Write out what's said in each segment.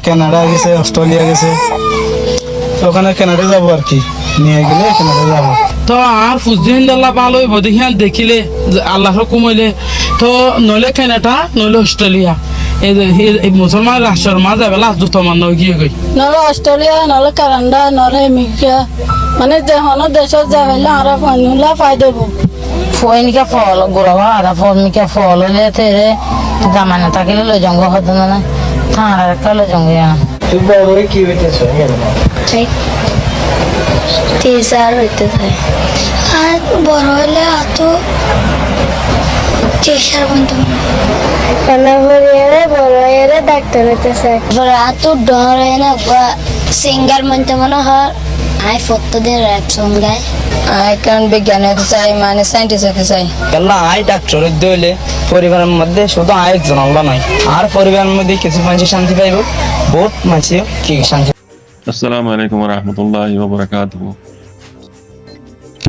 Canada গেছে, Australia গেছে। তো ওখানে কানাডা যাবো আর কি, নিয়ে গেলে কানাডা যাবো। তো আর ফুজিন আল্লাহ ভালো হইব দেখিয়ান দেখিলে আল্লাহ হুকুম হইলে তো নইলে কানাডা নইলে অস্ট্রেলিয়া এই মুসলমান রাষ্ট্রের মাঝে বেলা যত মান গিয়ে গই নহলে অস্ট্রেলিয়া নহলে কানাডা নহলে আমেরিকা মানে যে হন দেশত যাইলে আর ফানুলা পাই দেব ফইনিকা ফল গোড়া আদা ফলমিকা ফল হলে তেরে জামানা থাকিলে লই জঙ্গ হতো না থানার একটা লই জঙ্গ জানা তুই বড় করে কি হইতেছ? টিচার হইতে চাই আর বড় হলে এত টিচার বন্ধু বড় হলে ডাক্তার হইতে চাই এত ডর হয় না সিঙ্গার মনতে মনে হয় আই ফটোদের র্যাপ সং গায় আই কারণ বিজ্ঞান হতে চাই মানে সায়েন্টিস্ট হতে চাই কেননা আই ডাক্তার হইলে পরিবারের মধ্যে শুধু আই একজন আমরা নয় আর পরিবারের মধ্যে কিছু মানুষ শান্তি পাইব, বহুত মানুষ কি শান্তি। আসসালামু আলাইকুম রহমতুল্লাহি ওয়া বারাকাতুহু।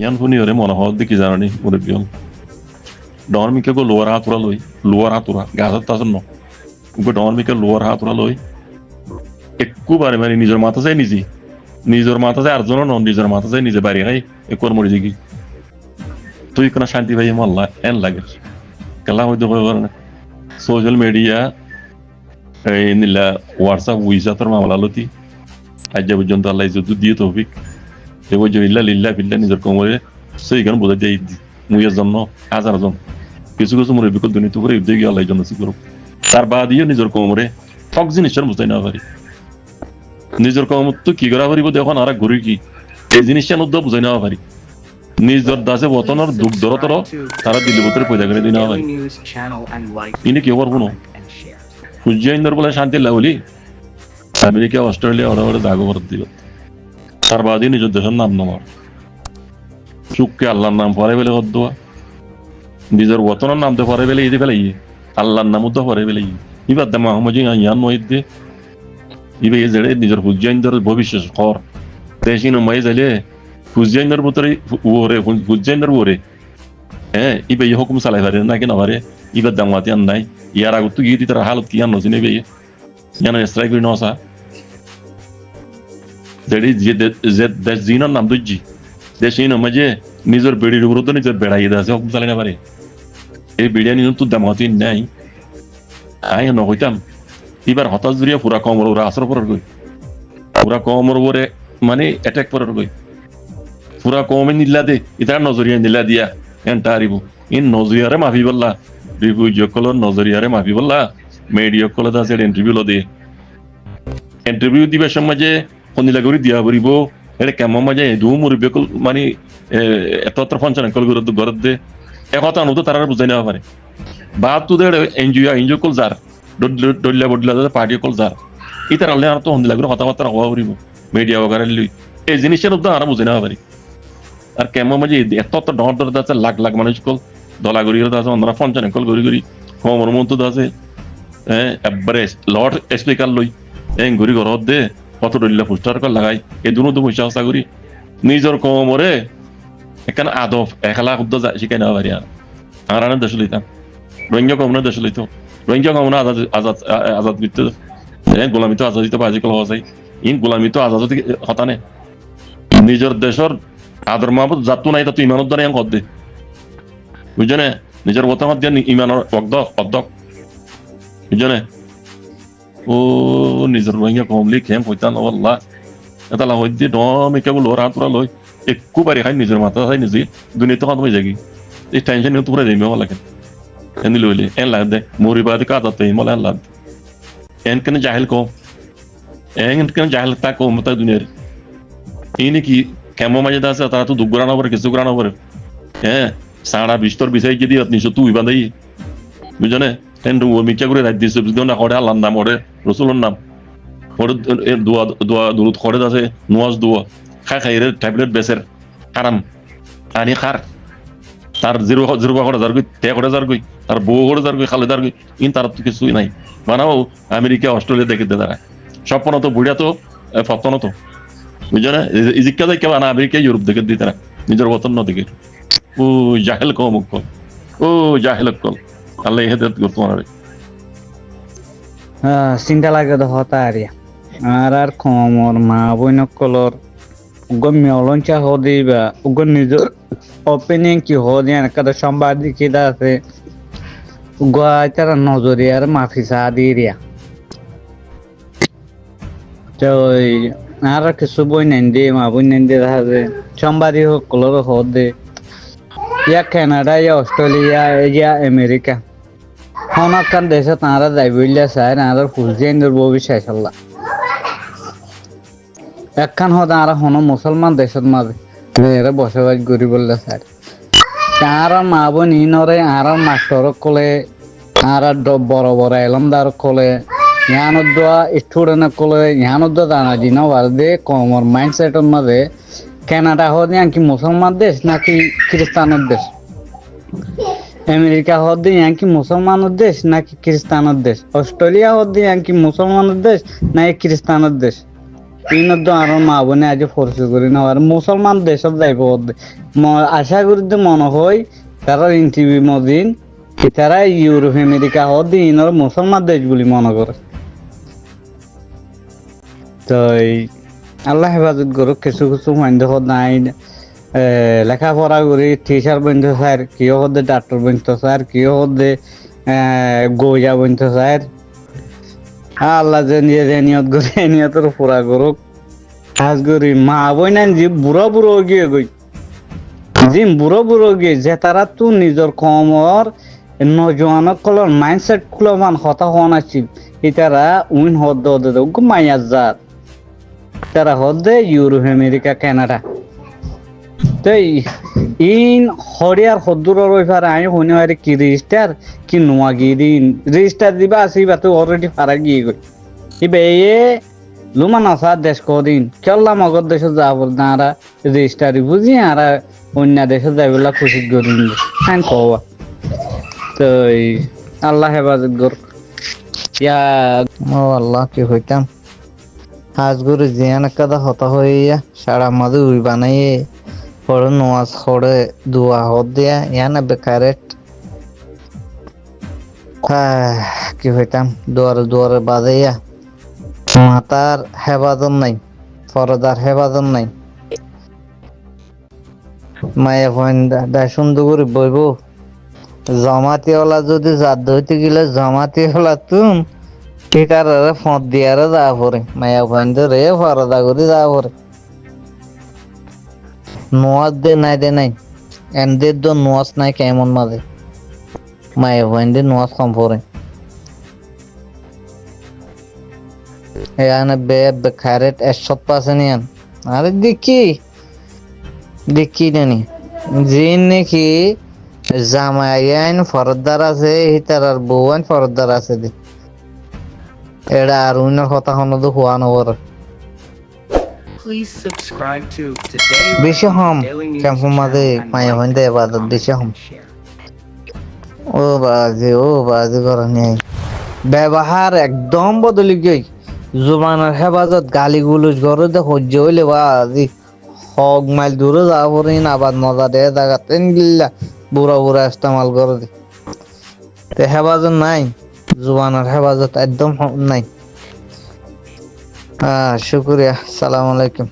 ইয়ান ফুনি ওরে মনে হয় দেখি জানি মুরব্বিয়ন ডরমিকে গো লোয়ার হাতুরা গাজাত তাসন ন গো ডরমিকে লোয়ার হাতুরা লই একটু বারে মানে নিজের মাথা যায় নিজের মাথা যায় আর জন ন নিজের মাথা যায় নিজে বাড়ি খাই একর মরি যাগি তুই কোন শান্তি পাই মাল্লা এন লাগে কেলা হইতে কইবার না সোশ্যাল মিডিয়া এই নিলা হোয়াটসঅ্যাপ উইজাতর মামলা লতি আজ পর্যন্ত আল্লাহ ইজ্জত দিয়ে তৌফিক এবার ইল্লা লিল্লা ফিল্লা নিজের কোমরে সেইখানে বোঝা দিয়ে মুইয়ের জন্য হাজার জন কিছু কিছু মুরব্বী কল দুর্নীতি করে ইবদে গিয়ে আল্লাহ জন্য করুক তার বাদিও নিজের কোমরে ঠক জিনিসটার বুঝাই না পারি নিজের কোমর তো কি করা পারিব দেখুন আর ঘুরি কি এই জিনিসটা মধ্যে বুঝাই নেওয়া পারি নিজের দাসে বতনের দুঃখ দরতর তারা দিল্লি বতরে পয়দা করে দিয়ে নেওয়া পারি ইনি কেউ পারবো না সূর্য ইন্দর বলে শান্তি লাভলি আমেরিকা অস্ট্রেলিয়া ওরা ওরা দাগো করে দিল তার বাদে নিজের দেশের নাম নেওয়ার চুপকে আল্লাহর নাম পরে বেলে হদ্দোয়া নিজের ওতনের নাম তো পরে বেলে ইদে ফেলে আল্লাহর নাম তো পরে বেলে ইবার দা মাহমুদ ইয়ান মহিদ দে ইবে জেড়ে নিজের হুজ্জাইনদের ভবিষ্যৎ কর দেশিন মাই জালে হুজ্জাইনদের ভিতরে ওরে হুজ্জাইনদের ওরে হ্যাঁ ইবে হুকুম চালাই পারে না কেন পারে ইবার দামাতি আন নাই ইয়ার আগত তো গিয়ে তার হালত কি আন নছিনে বে ইয়ান স্ট্রাইক করে নসা যেটি যে দেশ জিনের নাম দুজি দেশিন মাঝে নিজের বেড়ির উপর তো নিজের বেড়াই আছে হুকুম চালাই না পারে এই বেড়িয়া নিয়ে তো দামাতি নাই আই নকইতাম এবার হতাশ জুড়িয়া পুরা কমর ওরা আসর পরের গই পুরা কমর ওরে মানে অ্যাটাক পরের গই পুরা কমে নিলা দে ইতার নজরিয়া নিলা দিয়া এন্টা আরিব ইন নজরিয়ারে মাফি বললা রিভিউ জকলর নজরিয়ারে মাফি বললা মেডিয়া কলে দাসের ইন্টারভিউ লো দে ইন্টারভিউ দিবার সময় যে কোনিলা গরি দিয়া বরিব এটা কেমন মাঝে দু মুরব্বি কল মানে এত ফাংশন কল গরদ দে একথা নতো তারা বুঝাই নেওয়া পারে বা তোদের এনজিও কল যার ডল্লা বডলা পার্টি কল যার ইতার আল্লাহ আর তো হন্দিলা করে কথাবার্তা হওয়া করিব মিডিয়া বগারে লই এই জিনিসের মধ্যে আর বুঝে নেওয়া পারি আর কেমন মাঝে এত ডর ডর আছে লাখ লাখ মানুষ কল দলা গড়ি আছে আমরা ফাংশন কল গড়ি কমর মতো আছে হ্যাঁ একবারে লর্ড স্পিকার লই এই ঘুরি ঘরত দে কত ডল্লা পোস্টার কল লাগাই এই দুনো তো পয়সা আশা করি নিজের কমরে এখানে আদব একলা শব্দ শিখাই নেওয়া পারি আর আনে দেশ লইতাম রোহিঙ্গা কমনে দেশ লইতো রোহিঙ্গা কমনে আজাদ করতে গোলামি তো আজাদি তো বাজি কল হওয়া যায় ইন গোলামি তো আজাদ হতানে নিজের দেশের আদর মাহবুদ জাতু নাই তা তুই ইমানত দ্বারা কর দে বুঝছো নিজের মতামত দিয়ে ইমানের অর্ধক বুঝছো ও নিজের রোহিঙ্গা কমলি খেম হইতান আল্লাহ এটা লাভ দিয়ে ডম একে বলো ওরা তোরা লই একটু বাড়ি খাই নিজের মাথা খাই নিজে দুনিয়াতে কত হয়ে যাবি এই টেনশন নিয়ে তোরা যাইবে লাগে এনে লইলে এন লাগ দে মরিবাদে কাটাতে মলা লাগ এন কেন জাহেল কম এন কেন জাহেল তা কম তা দুনিয়ার ইনি কি কেমন মাঝে আছে তারা তো দুগুরানো করে কিছু গুরানো করে হ্যাঁ সারা বিস্তর বিষয় যদি নিশ্চ তুই বাঁধাই বুঝছো না এন মিথ্যা করে রাত দিয়েছে বুঝতে না করে আল্লাহর নাম ওরে রসুলের নাম ওরে দোয়া দোয়া দূরত করে আছে নোয়াজ দোয়া খাই রে ট্যাবলেট বেসের খারাম আনি খার তার জিরো করে যার গই তে করে যার গই তার বউ করে যার গই খালে যার গই ইন তার তো কিছুই নাই বানাও আমেরিকা অস্ট্রেলিয়া দেখে দে তারা স্বপ্ন তো বুড়িয়া তো ফতন তো বুঝছো না ইজিকা যাই কেউ আমেরিকা ইউরোপ দেখে দিই তারা নিজের বতন না দেখে ও জাহেল কম ও জাহেল কল আল্লাহ হেদায়েত করতে পারে চিন্তা লাগে তো হতা আরিয়া আর কমর মা বইনকলর গম্য অলঞ্চা হদিবা উগন নিজের ওপেনিং কি হদিয়া কাদা সাংবাদিকিতা আছে তারা নজরিয়ার মাফি চা দিয়া তো আর কিছু বই নেন দিয়ে মা বই নেন দিয়ে দেখা যায় সাংবাদিক সকলের হদে ইয়া কানাডা ইয়া অস্ট্রেলিয়া ইয়া আমেরিকা হনকান দেশে তারা যাইবইলা চাই আর ফুলজেন্দ্র ভবিষ্যৎ আল্লাহ একখান হদ আর হন মুসলমান দেশের মাঝে এরা বসবাস করি বললে চাই আর মা বোন ইনরে আর মাস্টর কলে আর বড় বড় এলমদার কলে ইয়ানোর দোয়া স্টুডেন্ট কলে ইয়ানোর দোয়া জানা দিন দে কমর মাইন্ডসেটের মাঝে কানাডা হদ কি মুসলমান দেশ নাকি খ্রিস্টানের দেশ আমেরিকা হদ কি মুসলমানের দেশ নাকি খ্রিস্টানের দেশ অস্ট্রেলিয়া হদ কি মুসলমানের দেশ নাকি খ্রিস্টানের দেশ ইনত আর মা বোনে আজ ফোর্স করি না আর মুসলমান দেশত যাইব আশা করি মনে হয় তারা ইন্টারভিউ মদিন তারা ইউরোপ আমেরিকা হদ ইনর মুসলমান দেশ বলে মনে করে তো আল্লাহ হেফাজত করুক কিছু কিছু মাইন্ড নাই লেখাপড়া করি টিচার বন্ধ স্যার কিয় হদে ডাক্তার বন্ধ স্যার কিয় হদে গোজা বন্ধ স্যার আল্লাহ যে নিয়ত করে নিয়তের পুরা করুক কাজ করি মা বই না যে বুড়ো বুড়ো গিয়ে গই জিম বুড়ো বুড়ো গিয়ে যে তারা তো নিজের কমর নজওয়ানক কলর মাইন্ডসেট গুলো মান হতা হন আছিল ইতারা উইন হদ হদে মাইয়ার জাত তারা হদে ইউরোপ আমেরিকা কানাডা তো ইন হরিয়ার হদ্দুরের ওইফারে আমি শুনি আরে কি রেজিস্টার কি নোয়া গিয়ে দিন রেজিস্টার দিবা আসিবা তো অলরেডি ফারা গিয়ে গই ইবে এ লুমান আসা দেশ কদিন কেল্লা মগর দেশে যাব না রেজিস্টারি বুঝি আর অন্য দেশে যাইবলা খুশি করি হ্যাঁ কওয়া তো আল্লাহ হেফাজত কর ইয়া ও আল্লাহ কি হইতাম হাজগুরু জিয়ান কাদা হতা হইয়া সারা মাদু উই বানাইয়ে পড়ে নামাজ পড়ে দোয়া হদ দিয়া ইয়ানা বেকারেট কি হইতাম দুয়ারে বাজাইয়া মাতার হেফাজত নাই ফরদার হেফাজত নাই মায়া দা সুন্দর করে বইব জমাতিওয়ালা যদি জাত হইতে গেলে জমাতিওয়ালা তুম ঠিকার ফোঁত দিয়ারে যা পরে মায়া ভয়েন্দ রে ফরদা করে যা পরে নোয়াজ দে নাই এনদের তো নোয়াজ নাই কেমন মাঝে মায়ে ভয়েন্দের নোয়াজ কম পরে এখানে বেকারেট 100% ইয়ান আরে দেখি জানি জিন নাকি জামাইয়ান ফরদার আছে হিতার আর বউয়ান ফরদার আছে দি এডা আর উনার কথা হনো তো হওয়া নবর বেশি হম ক্যাম্প মাঝে মায়ে হইন্দে এবাদত বেশি হম ও বাজে করা নেই ব্যবহার একদম বদলি গই জুবানের হেফাজত গালি গুলুজ করে দে সহ্য হইলে বাজি হক মাইল দূরে যাব রিন আবার মজা দে জায়গা তেন গিল্লা বুড়া ইস্তেমাল করে দে তে হেফাজত নাই জুবানের হেফাজত একদম নাই শুক্রিয়া সালাম আলাইকুম